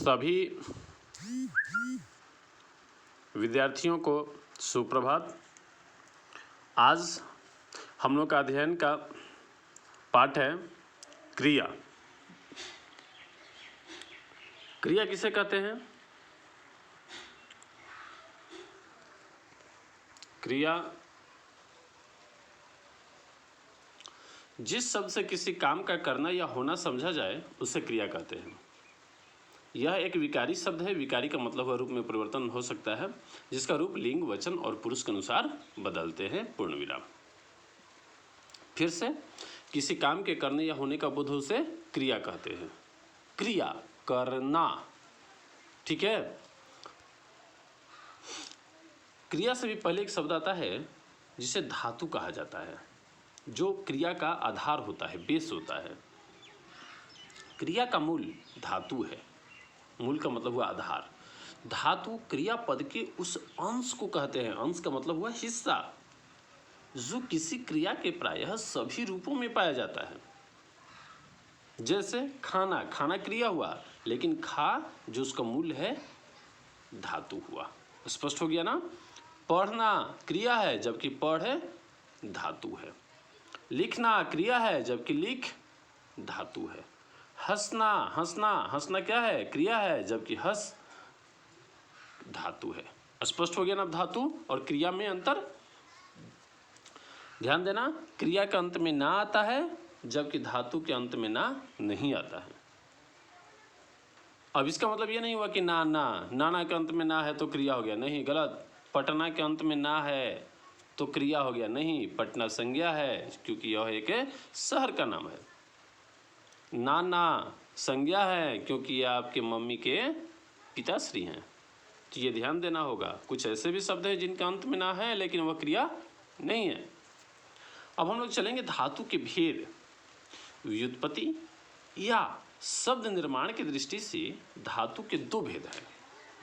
सभी विद्यार्थियों को सुप्रभात। आज हम लोग का अध्ययन का पाठ है क्रिया। क्रिया किसे कहते हैं? क्रिया जिस शब्द से किसी काम का करना या होना समझा जाए उसे क्रिया कहते हैं। यह एक विकारी शब्द है। विकारी का मतलब वह रूप में परिवर्तन हो सकता है जिसका रूप लिंग, वचन और पुरुष के अनुसार बदलते हैं। पूर्ण विराम। फिर से, किसी काम के करने या होने का बोध हो उसे क्रिया कहते हैं। क्रिया करना, ठीक है। क्रिया से भी पहले एक शब्द आता है जिसे धातु कहा जाता है, जो क्रिया का आधार होता है, बेस होता है। क्रिया का मूल धातु है। मूल का मतलब हुआ आधार। धातु क्रिया पद के उस अंश को कहते हैं। अंश का मतलब हुआ हिस्सा, जो किसी क्रिया के प्रायः सभी रूपों में पाया जाता है। जैसे खाना, खाना क्रिया हुआ, लेकिन खा जो उसका मूल है धातु हुआ। स्पष्ट हो गया ना? पढ़ना क्रिया है जबकि पढ़ धातु है। लिखना क्रिया है जबकि लिख धातु है। हंसना, हंसना क्या है? क्रिया है जबकि हंस धातु है। स्पष्ट हो गया ना? धातु और क्रिया में अंतर। ध्यान देना, क्रिया के अंत में ना आता है जबकि धातु के अंत में ना नहीं आता है। अब इसका मतलब ये नहीं हुआ कि नाना के अंत में ना है तो क्रिया हो गया, नहीं, गलत। पटना के अंत में ना है तो क्रिया हो गया, नहीं। पटना संज्ञा है क्योंकि यह एक शहर का नाम है। नाना संज्ञा है क्योंकि ये आपके मम्मी के पिताश्री हैं। तो ये ध्यान देना होगा। कुछ ऐसे भी शब्द हैं जिनका अंत में ना है लेकिन वह क्रिया नहीं है। अब हम लोग चलेंगे धातु के भेद। व्युत्पत्ति या शब्द निर्माण की दृष्टि से धातु के दो भेद हैं,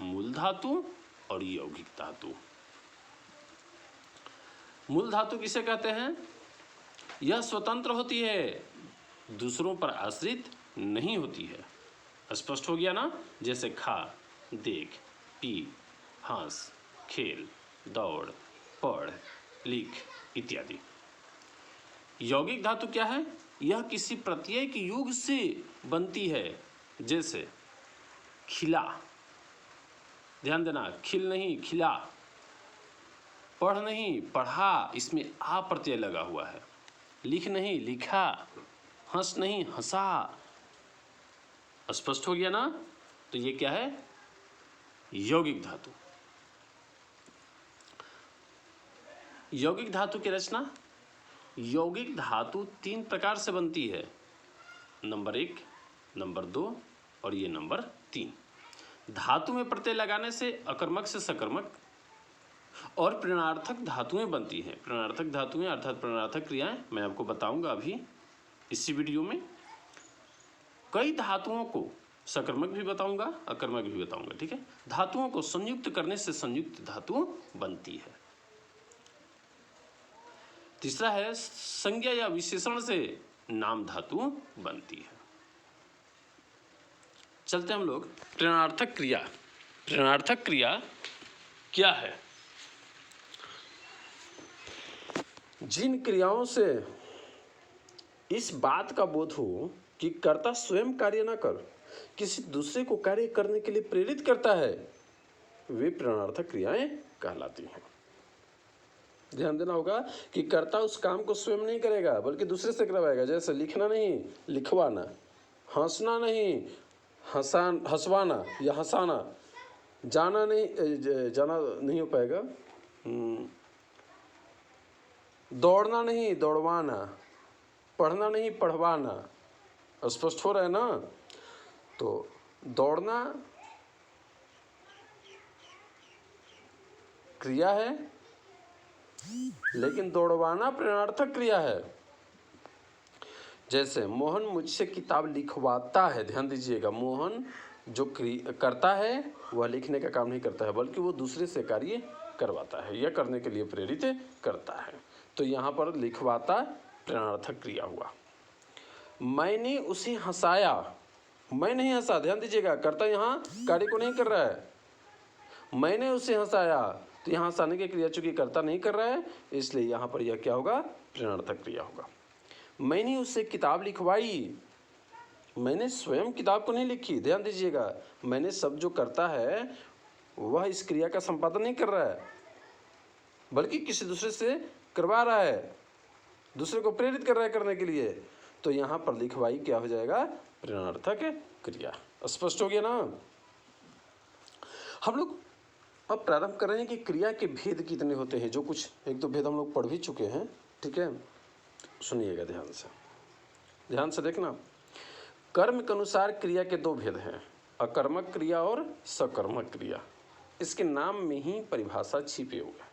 मूल धातु और यौगिक धातु। मूल धातु किसे कहते हैं? यह स्वतंत्र होती है, दूसरों पर आश्रित नहीं होती है। स्पष्ट हो गया ना? जैसे खा, देख, पी, हंस, खेल, दौड़, पढ़, लिख इत्यादि। यौगिक धातु क्या है? यह किसी प्रत्यय के युग से बनती है। जैसे खिला, ध्यान देना, खिल नहीं खिला। पढ़ नहीं पढ़ा, इसमें आ प्रत्यय लगा हुआ है। लिख नहीं लिखा। हंस नहीं हंसा। स्पष्ट हो गया ना? तो ये क्या है? यौगिक धातु। यौगिक धातु की रचना। यौगिक धातु तीन प्रकार से बनती है, नंबर 1, नंबर 2 और ये नंबर 3। धातु में प्रत्यय लगाने से अकर्मक से सकर्मक और प्रेरणार्थक धातुएं बनती हैं। प्रेरणार्थक धातुएं अर्थात प्रेरणार्थक क्रियाएं मैं आपको बताऊंगा अभी इसी वीडियो में। कई धातुओं को सकर्मक भी बताऊंगा, अकर्मक भी बताऊंगा, ठीक है। धातुओं को संयुक्त करने से संयुक्त धातु बनती है। तीसरा है संज्ञा या विशेषण से नाम धातु बनती है। चलते हम लोग प्रेरणार्थक क्रिया। प्रेरणार्थक क्रिया क्या है? जिन क्रियाओं से इस बात का बोध हो कि कर्ता स्वयं कार्य न कर किसी दूसरे को कार्य करने के लिए प्रेरित करता है, वे प्रेरणार्थक क्रियाएं कहलाती हैं। ध्यान देना होगा कि कर्ता उस काम को स्वयं नहीं करेगा बल्कि दूसरे से करवाएगा। जैसे लिखना नहीं लिखवाना, हंसना नहीं हंसवाना या हंसाना, जाना नहीं हो पाएगा, दौड़ना नहीं दौड़वाना, पढ़ना नहीं पढ़वाना। स्पष्ट हो रहा है ना? तो दौड़ना क्रिया है लेकिन दौड़वाना प्रेरणार्थक क्रिया है। जैसे मोहन मुझसे किताब लिखवाता है। ध्यान दीजिएगा, मोहन जो करता है वह लिखने का काम नहीं करता है बल्कि वो दूसरे से कार्य करवाता है या करने के लिए प्रेरित करता है। तो यहाँ पर लिखवाता प्रेरणार्थक क्रिया हुआ। मैंने उसे हंसाया, मैं नहीं हंसा, ध्यान दीजिएगा, कर्ता यहाँ कार्य को नहीं कर रहा है, मैंने उसे हंसाया। तो यहाँ हंसाने की क्रिया चूंकि कर्ता नहीं कर रहा है, इसलिए यहाँ पर यह क्या होगा, प्रेरणार्थक क्रिया होगा। मैंने उससे किताब लिखवाई, मैंने स्वयं किताब को नहीं लिखी, ध्यान दीजिएगा, मैंने सब जो करता है वह इस क्रिया का संपादन नहीं कर रहा है, बल्कि किसी दूसरे से करवा रहा है, दूसरे को प्रेरित कर रहा है करने के लिए। तो यहाँ पर लिखवाई क्या हो जाएगा, प्रेरणार्थक क्रिया। स्पष्ट हो गया ना। हम लोग अब प्रारंभ कर रहे हैं कि क्रिया के भेद कितने होते हैं, जो कुछ एक दो भेद हम लोग पढ़ भी चुके हैं, ठीक है। सुनिएगा ध्यान से देखना। कर्म के अनुसार क्रिया के दो भेद हैं, अकर्मक क्रिया और सकर्मक क्रिया। इसके नाम में ही परिभाषा छिपे हुए है।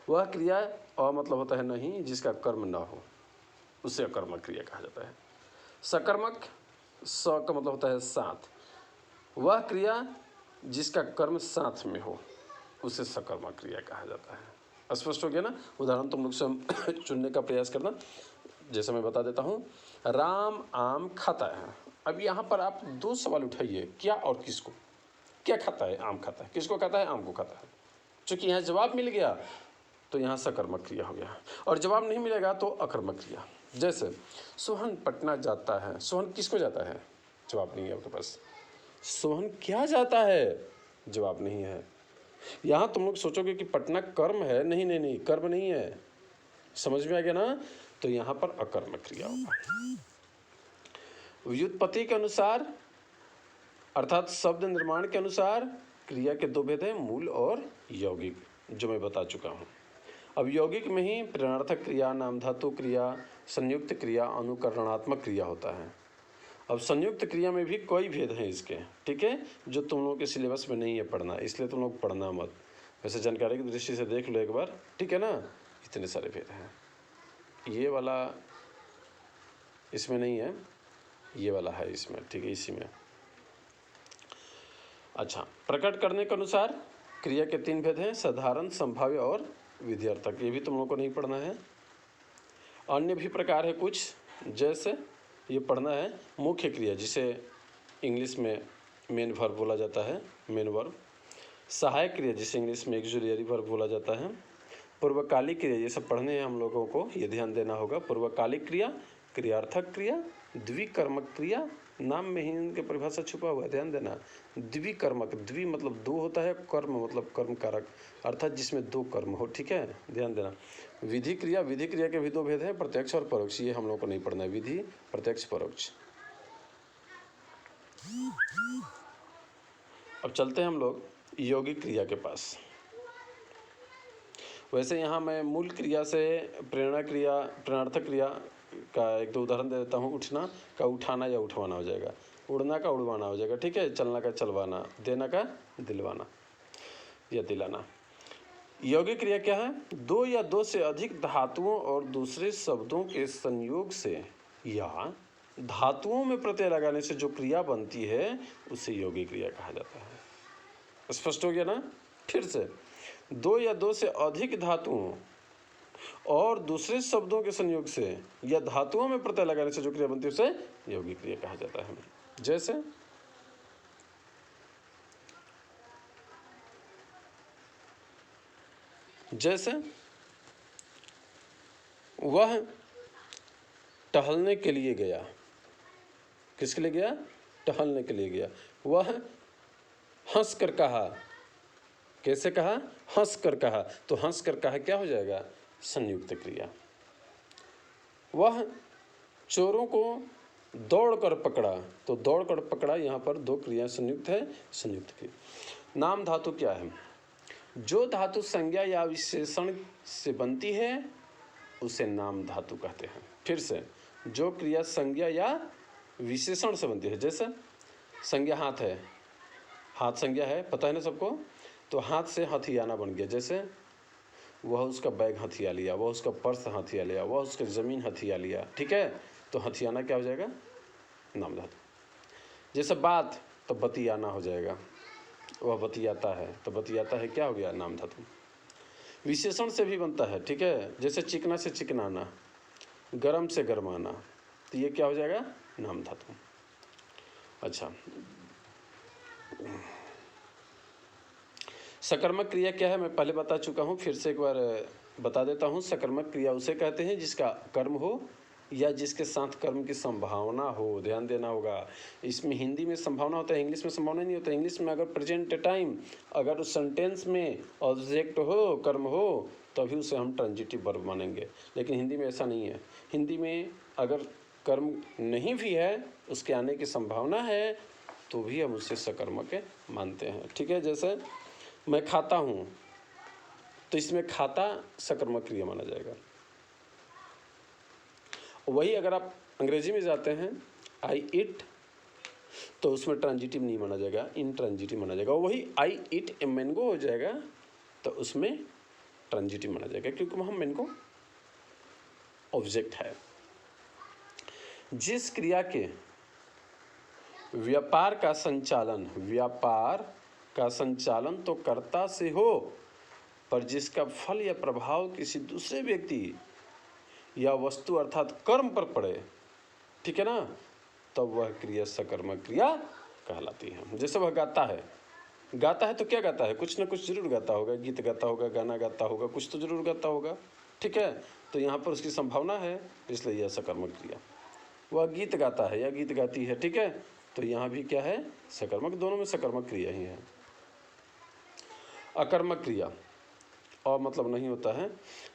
वह क्रिया मतलब होता है नहीं जिसका कर्म न हो, उसे अकर्मक क्रिया कहा जाता है। सकर्मक, स का मतलब होता है साथ, वह क्रिया जिसका कर्म साथ में हो उसे सकर्मक क्रिया कहा जाता है। स्पष्ट हो गया ना। उदाहरण तुम लोग से चुनने का प्रयास करना। जैसे मैं बता देता हूँ, राम आम खाता है। अब यहाँ पर आप दो सवाल उठाइए, क्या और किसको। क्या खाता है, आम खाता है, किसको खाता है, आम को खाता है। चूंकि यहाँ जवाब मिल गया तो यहाँ सकर्मक क्रिया हो गया, और जवाब नहीं मिलेगा तो अकर्मक क्रिया। जैसे सोहन पटना जाता है, सोहन किसको जाता है, जवाब नहीं है आपके पास। सोहन क्या जाता है, जवाब नहीं है। यहाँ तुम लोग सोचोगे कि पटना कर्म है, नहीं नहीं नहीं, कर्म नहीं है। समझ में आ गया ना। तो यहाँ पर अकर्मक क्रिया होगा। व्युत्पत्ति के अनुसार अर्थात शब्द निर्माण के अनुसार क्रिया के दो भेद हैं, मूल और यौगिक, जो मैं बता चुका हूँ। अब यौगिक में ही प्रेरणार्थक क्रिया, नाम धातु क्रिया, संयुक्त क्रिया, अनुकरणात्मक क्रिया होता है। अब संयुक्त क्रिया में भी कई भेद हैं इसके, ठीक है, जो तुम लोगों के सिलेबस में नहीं है पढ़ना, इसलिए तुम लोग पढ़ना मत। वैसे जानकारी की दृष्टि से देख लो एक बार, ठीक है ना। इतने सारे भेद हैं। ये वाला इसमें नहीं है, ये वाला है इसमें, ठीक है, इसी में। अच्छा, प्रकट करने के अनुसार क्रिया के तीन भेद हैं, साधारण, संभाव्य और विध्यर्थक। ये भी तुम लोगों को नहीं पढ़ना है। अन्य भी प्रकार है कुछ, जैसे ये पढ़ना है मुख्य क्रिया, जिसे इंग्लिश में मेन वर्ब बोला जाता है, मेन वर्ब। सहायक क्रिया, जिसे इंग्लिश में ऑक्सिलियरी वर्ब बोला जाता है। पूर्वकालिक क्रिया, ये सब पढ़ने हैं हम लोगों को, ये ध्यान देना होगा। पूर्वकालिक क्रिया, क्रियार्थक क्रिया, द्विकर्मक क्रिया, नाम में ही इनके परिभाषा छुपा हुआ है, ध्यान देना। द्विकर्मक, द्वि मतलब दो होता है, कर्म मतलब कर्म कारक, अर्थात जिसमें दो कर्म हो, ठीक है, ध्यान देना। विधि क्रिया, विधि क्रिया के भी दो भेद हैं, प्रत्यक्ष और परोक्ष। ये हम लोग को नहीं पढ़ना है, विधि, प्रत्यक्ष, परोक्ष। अब चलते हैं हम लोग यौगिक क्रिया के पास। वैसे यहाँ मैं मूल क्रिया से प्रेरणा क्रिया, प्रेरणार्थक क्रिया का एक दो उदाहरण दे देता हूँ। उठना का उठाना या उठवाना हो जाएगा, उड़ना का उड़वाना हो जाएगा, ठीक है, चलना का चलवाना, देना का दिलवाना या दिलाना। यौगिक क्रिया क्या है, दो या दो से अधिक धातुओं और दूसरे शब्दों के संयोग से या धातुओं में प्रत्यय लगाने से जो क्रिया बनती है उसे यौगिक क्रिया कहा जाता है। स्पष्ट हो गया ना। फिर से, दो या दो से अधिक धातुओं और दूसरे शब्दों के संयोग से या धातुओं में प्रत्यय लगाने से जो क्रिया बनती है उसे यौगिक क्रिया कहा जाता है। जैसे वह टहलने के लिए गया, किसके लिए गया, टहलने के लिए गया। वह हंस कर कहा, कैसे कहा, हंस कर कहा, तो हंस कर कहा क्या हो जाएगा, संयुक्त क्रिया। वह चोरों को दौड़ कर पकड़ा, तो दौड़ कर पकड़ा, यहाँ पर दो क्रिया संयुक्त है, संयुक्त क्रिया। नाम धातु क्या है, जो धातु संज्ञा या विशेषण से बनती है उसे नाम धातु कहते हैं। फिर से, जो क्रिया संज्ञा या विशेषण से बनती है, जैसे संज्ञा हाथ है, हाथ संज्ञा है, पता है ना सबको, तो हाथ से हथियाना बन गया। जैसे वह उसका बैग हथिया लिया, वह उसका पर्स हथिया लिया, वह उसकी ज़मीन हथिया लिया, ठीक है, तो हथियाना क्या हो जाएगा, नाम धातु। जैसे बात, तो बतियाना हो जाएगा, वह बतियाता है, तो बतियाता है क्या हो गया, नाम धातु। विशेषण से भी बनता है, ठीक है, जैसे चिकना से चिकनाना, गरम से गरमाना, तो ये क्या हो जाएगा, नाम धातु। अच्छा, सकर्मक क्रिया क्या है मैं पहले बता चुका हूँ, फिर से एक बार बता देता हूँ। सकर्मक क्रिया उसे कहते हैं जिसका कर्म हो या जिसके साथ कर्म की संभावना हो। ध्यान देना होगा, इसमें हिंदी में संभावना होता है, इंग्लिश में संभावना नहीं होता। इंग्लिश में अगर प्रेजेंट टाइम, अगर उस सेंटेंस में ऑब्जेक्ट हो, कर्म हो, तभी उसे हम ट्रांजिटिव वर्ब मानेंगे, लेकिन हिंदी में ऐसा नहीं है। हिंदी में अगर कर्म नहीं भी है, उसके आने की संभावना है, तो भी हम उसे सकर्मक मानते हैं। ठीक है, जैसे मैं खाता हूँ, तो इसमें खाता सकर्मक क्रिया माना जाएगा। वही अगर आप अंग्रेजी में जाते हैं आई इट, तो उसमें ट्रांजिटिव नहीं माना जाएगा, इन ट्रांजिटिव माना जाएगा। वही आई इट ए मैंगो हो जाएगा, तो उसमें ट्रांजिटिव माना जाएगा, क्योंकि वहाँ मैंगो ऑब्जेक्ट है। जिस क्रिया के व्यापार का संचालन तो कर्ता से हो, पर जिसका फल या प्रभाव किसी दूसरे व्यक्ति या वस्तु अर्थात कर्म पर पड़े, ठीक है ना, तब वह क्रिया सकर्मक क्रिया कहलाती है। जैसे वह गाता है तो क्या गाता है, कुछ ना कुछ जरूर गाता होगा, गीत गाता होगा, गाना गाता होगा, कुछ तो जरूर गाता होगा। ठीक है, तो यहाँ पर उसकी संभावना है, इसलिए यह सकर्मक क्रिया। वह गीत गाता है या गीत गाती है, ठीक है, तो यहाँ भी क्या है, सकर्मक। दोनों में सकर्मक क्रिया ही है। अकर्मक क्रिया और मतलब नहीं होता है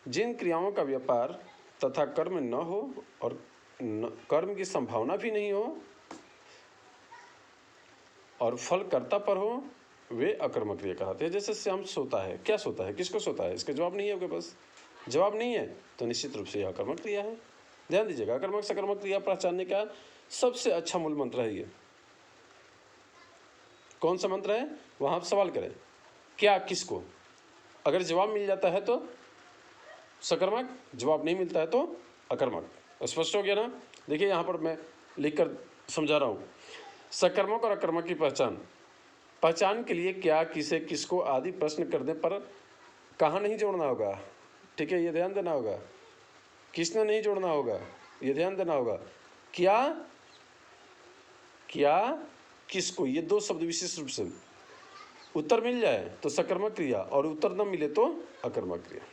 जिन क्रियाओं का व्यापार तथा कर्म न हो और कर्म की संभावना भी नहीं हो और फल कर्ता पर हो, वे अकर्मक क्रिया कहलाते हैं। जैसे श्याम सोता है, क्या सोता है, किसको सोता है, इसका जवाब नहीं है आपके पास। जवाब नहीं है तो निश्चित रूप से यह अकर्मक क्रिया है। ध्यान दीजिएगा, अकर्मक सकर्मक क्रिया पहचानने का सबसे अच्छा मूल मंत्र है ये। कौन सा मंत्र है, वहां आप सवाल करें, क्या, किसको। अगर जवाब मिल जाता है तो सकर्मक, जवाब नहीं मिलता है तो अकर्मक। स्पष्ट हो गया ना। देखिए यहाँ पर मैं लिखकर समझा रहा हूँ। सकर्मक और अकर्मक की पहचान के लिए क्या, किसे, किसको आदि प्रश्न करने पर कहाँ नहीं जोड़ना होगा। ठीक है, ये ध्यान देना होगा। किसने नहीं जोड़ना होगा, ये ध्यान देना होगा। क्या किसको, ये दो शब्द विशेष रूप से उत्तर मिल जाए तो सकर्मक क्रिया और उत्तर न मिले तो अकर्मक क्रिया।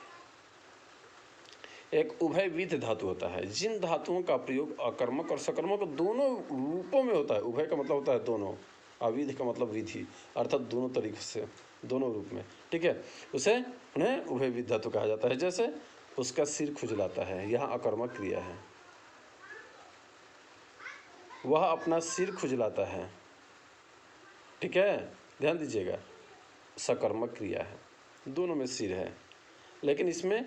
एक उभयविध धातु होता है। जिन धातुओं का प्रयोग अकर्मक और सकर्मक दोनों रूपों में होता है। उभय का मतलब होता है दोनों, अविध का मतलब विधि, अर्थात दोनों तरीके से, दोनों रूप में। ठीक है, उसे उन्हें उभयविध धातु कहा जाता है। जैसे उसका सिर खुजलाता है, यहाँ अकर्मक क्रिया है। वह अपना सिर खुजलाता है, ठीक है, ध्यान दीजिएगा, सकर्मक क्रिया है। दोनों में सिर है, लेकिन इसमें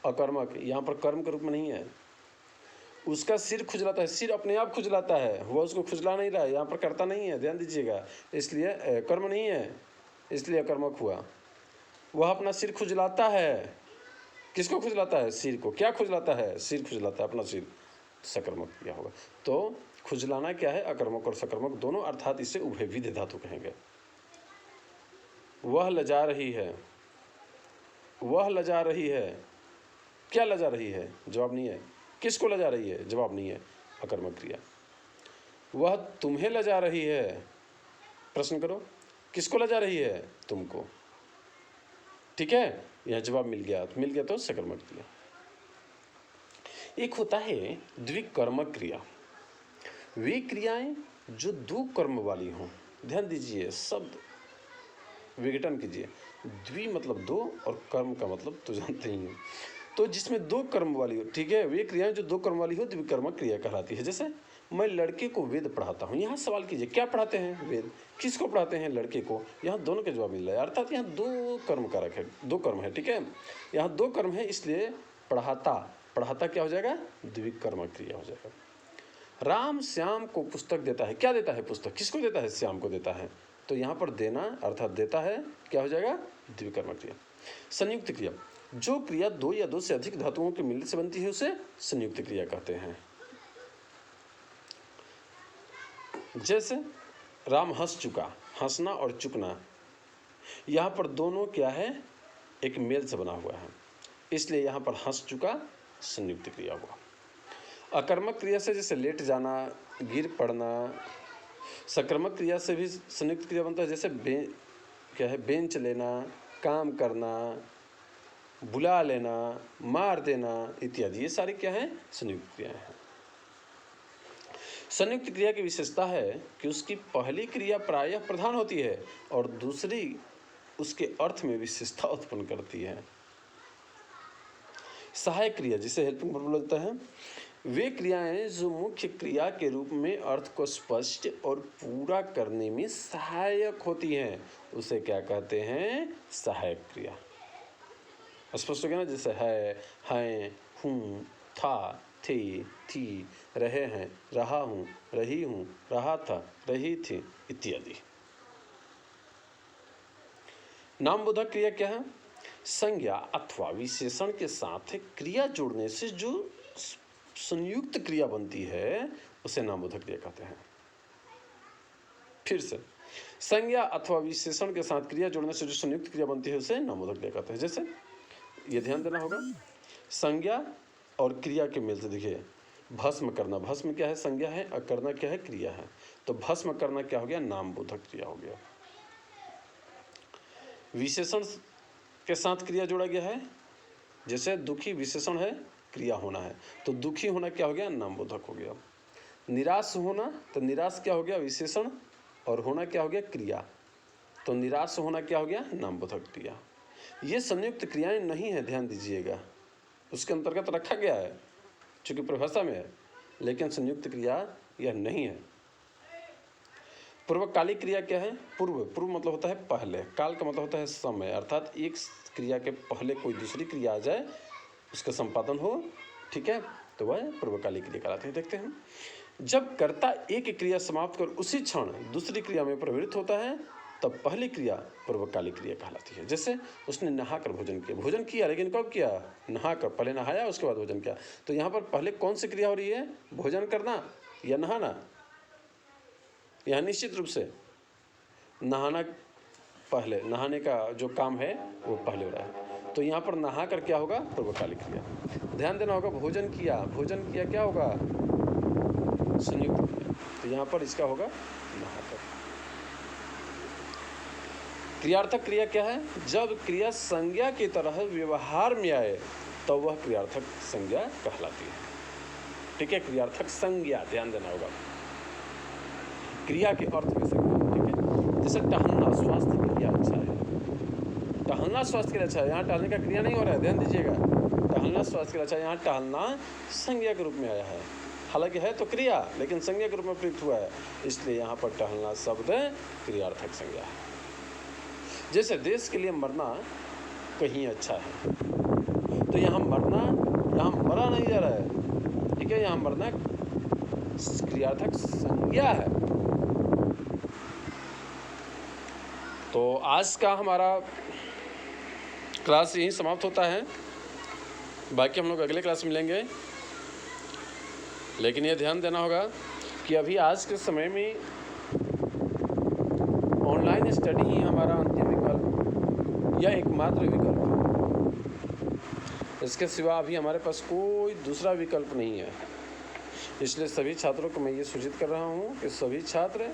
अकर्मक, यहाँ पर कर्म के रूप में नहीं है। उसका सिर खुजलाता है, सिर अपने आप खुजलाता है, वह उसको खुजला नहीं रहा है, यहाँ पर कर्ता नहीं है, ध्यान दीजिएगा, इसलिए कर्म नहीं है, इसलिए अकर्मक हुआ। वह अपना सिर खुजलाता है, किसको खुजलाता है, सिर को। क्या खुजलाता है, सिर खुजलाता है अपना सिर, सकर्मक क्रिया होगा। तो खुजलाना क्या है, अकर्मक और सकर्मक दोनों, अर्थात इसे उभयविध धातु कहेंगे। वह लजा रही है, वह लजा रही है, क्या लजा रही है, जवाब नहीं है। किसको लजा रही है, जवाब नहीं है, अकर्मक क्रिया। वह तुम्हें लजा रही है, प्रश्न करो, किसको लजा रही है, तुमको। ठीक है, यह जवाब मिल गया तो सकर्मक क्रिया। एक होता है द्विकर्मक क्रिया। वे क्रियाएं जो दो कर्म वाली हों। ध्यान दीजिए, शब्द विघटन कीजिए। द्वि मतलब दो और कर्म का मतलब तो जानते ही हो, तो जिसमें दो कर्म वाली हो, ठीक है, वे क्रियाएं जो दो कर्म वाली हो द्विकर्मक क्रिया कहलाती है। जैसे मैं लड़के को वेद पढ़ाता हूँ, यहाँ सवाल कीजिए क्या पढ़ाते हैं, वेद। किसको पढ़ाते हैं, लड़के को। यहाँ दोनों के जवाब मिल रहा है, अर्थात यहाँ दो कर्म कारक है, दो कर्म है, ठीक है, यहाँ दो कर्म है, इसलिए पढ़ाता क्या हो जाएगा, द्विकर्मक क्रिया हो जाएगा। राम श्याम को पुस्तक देता है, क्या देता है, पुस्तक। किसको देता है, श्याम को देता है, तो यहाँ पर देना अर्थात देता है क्या हो जाएगा, द्विकर्मक क्रिया। संयुक्त क्रिया, जो क्रिया दो या दो से अधिक धातुओं के मिलने से बनती है उसे संयुक्त क्रिया कहते हैं। जैसे राम हंस चुका, हंसना और चुकना, यहाँ पर दोनों क्या है, एक मेल से बना हुआ है, इसलिए यहाँ पर हंस चुका संयुक्त क्रिया हुआ। अकर्मक क्रिया से जैसे लेट जाना, गिर पड़ना, सक्रामक क्रिया से भी संयुक्त क्रिया बनता है, जैसे क्या है, बेंच लेना, काम करना, बुला लेना, मार देना इत्यादि, ये सारी क्या है, संयुक्त क्रियाएं हैं। संयुक्त क्रिया की विशेषता है कि उसकी पहली क्रिया प्रायः प्रधान होती है और दूसरी उसके अर्थ में विशेषता उत्पन्न करती है। सहायक क्रिया, जिसे हेल्पिंग वर्ब बोला जाता है, वे क्रियाएं जो मुख्य क्रिया के रूप में अर्थ को स्पष्ट और पूरा करने में सहायक होती हैं, उसे क्या कहते हैं, सहायक क्रिया। स्पष्ट हो गया ना, जैसे है, हैं, हूँ, था, थे, थी, रहे हैं, रहा हूँ, रही हूँ, रहा था, रही थी इत्यादि। नामबोधक क्रिया क्या है? संज्ञा अथवा विशेषण के साथ क्रिया जोड़ने से जो संयुक्त क्रिया बनती है उसे नामबोधक क्रिया कहते हैं। फिर से, संज्ञा अथवा विशेषण के साथ क्रिया जोड़ने से जो संयुक्त क्रिया बनती है उसे नामबोधक क्रिया कहते हैं। जैसे ये ध्यान देना होगा, संज्ञा और क्रिया के मेल से, देखिए भस्म करना, भस्म क्या है, संज्ञा है, और करना क्या है, क्रिया है। तो भस्म करना क्या हो गया, नामबोधक क्रिया हो गया। विशेषण के साथ क्रिया जोड़ा गया है, जैसे दुखी विशेषण है, क्रिया होना है, तो दुखी होना क्या हो गया, नामबोधक हो गया। निराश होना, तो निराश क्या हो गया, विशेषण, और होना क्या हो गया, क्रिया, तो निराश होना क्या हो गया, नामबोधक क्रिया। ये संयुक्त क्रियाएं नहीं है, ध्यान दीजिएगा, उसके अंतर्गत रखा गया है चूंकि परिभाषा में है, लेकिन संयुक्त क्रिया यह नहीं है। पूर्वकालिक क्रिया क्या है? पूर्व, पूर्व मतलब होता है पहले, काल का मतलब होता है समय, अर्थात एक क्रिया के पहले कोई दूसरी क्रिया आ जाए, उसका संपादन हो, ठीक है, तो वह पूर्वकालिक क्रिया कहलाती है। देखते हैं, जब कर्ता एक क्रिया समाप्त कर उसी क्षण दूसरी क्रिया में प्रवृत्त होता है तब पहली क्रिया पूर्वकालिक क्रिया कहलाती है। जैसे उसने नहाकर भोजन किया, भोजन किया लेकिन कब किया, नहाकर, पहले नहाया उसके बाद भोजन किया, तो यहाँ पर पहले कौन सी क्रिया हो रही है, भोजन करना या नहाना? यहाँ निश्चित रूप से नहाना पहले, नहाने का जो काम है वो पहले हो रहा है, तो यहाँ पर नहाकर क्या होगा, पूर्वकालिक क्रिया। ध्यान देना होगा, भोजन किया, भोजन किया क्या होगा, संयुक्त क्रिया, तो यहाँ पर इसका होगा नहाकर। क्रियार्थक क्रिया क्या है? जब क्रिया संज्ञा की तरह व्यवहार में आए तो वह क्रियार्थक संज्ञा कहलाती है। ठीक है, क्रियार्थक संज्ञा, ध्यान देना होगा, क्रिया के अर्थ में संज्ञा। ठीक है, जैसे टहलना स्वास्थ्य के लिए अच्छा है, टहलना स्वास्थ्य के लिए अच्छा है, यहाँ टहलने का क्रिया नहीं हो रहा है, ध्यान दीजिएगा, टहलना स्वास्थ्य के लिए अच्छा है, यहाँ टहलना संज्ञा के रूप में आया है, हालांकि है तो क्रिया लेकिन संज्ञा के रूप में प्रयुक्त हुआ है, इसलिए यहाँ पर टहलना शब्द क्रियार्थक संज्ञा है। जैसे देश के लिए मरना कहीं अच्छा है, तो यहाँ मरना, यहाँ मरा नहीं जा रहा है, ठीक है, यहाँ मरना क्रियार्थक संज्ञा है। तो आज का हमारा क्लास यहीं समाप्त होता है, बाकी हम लोग अगले क्लास में मिलेंगे। लेकिन ये ध्यान देना होगा कि अभी आज के समय में ऑनलाइन स्टडी ही हमारा अंतिम विकल्प या एकमात्र विकल्प है, इसके सिवा अभी हमारे पास कोई दूसरा विकल्प नहीं है। इसलिए सभी छात्रों को मैं ये सूचित कर रहा हूँ कि सभी छात्र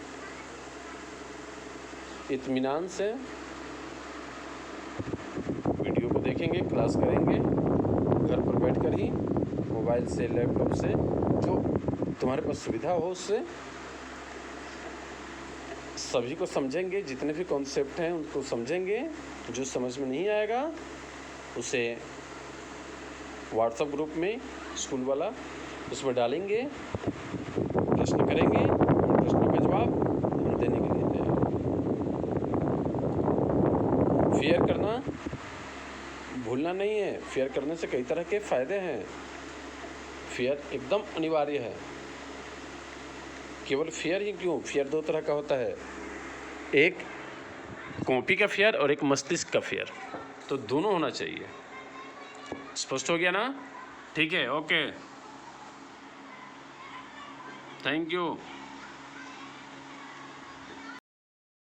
इत्मीनान से वीडियो को देखेंगे, क्लास करेंगे, घर पर बैठकर ही मोबाइल से, लैपटॉप से, जो तुम्हारे पास सुविधा हो उससे सभी को समझेंगे, जितने भी कॉन्सेप्ट हैं उनको समझेंगे। जो समझ में नहीं आएगा उसे व्हाट्सएप ग्रुप में स्कूल वाला उसमें डालेंगे, प्रश्न करेंगे, उन प्रश्नों का जवाब हम देने के लिए तैयार हैं। फेयर करना भूलना नहीं है, फेयर करने से कई तरह के फ़ायदे हैं, फेयर एकदम अनिवार्य है। केवल फेयर ही क्यों, फेयर दो तरह का होता है, एक कॉपी का फेयर और एक मस्तिष्क का फेयर, तो दोनों होना चाहिए। स्पष्ट हो गया ना? ठीक है, ओके, थैंक यू।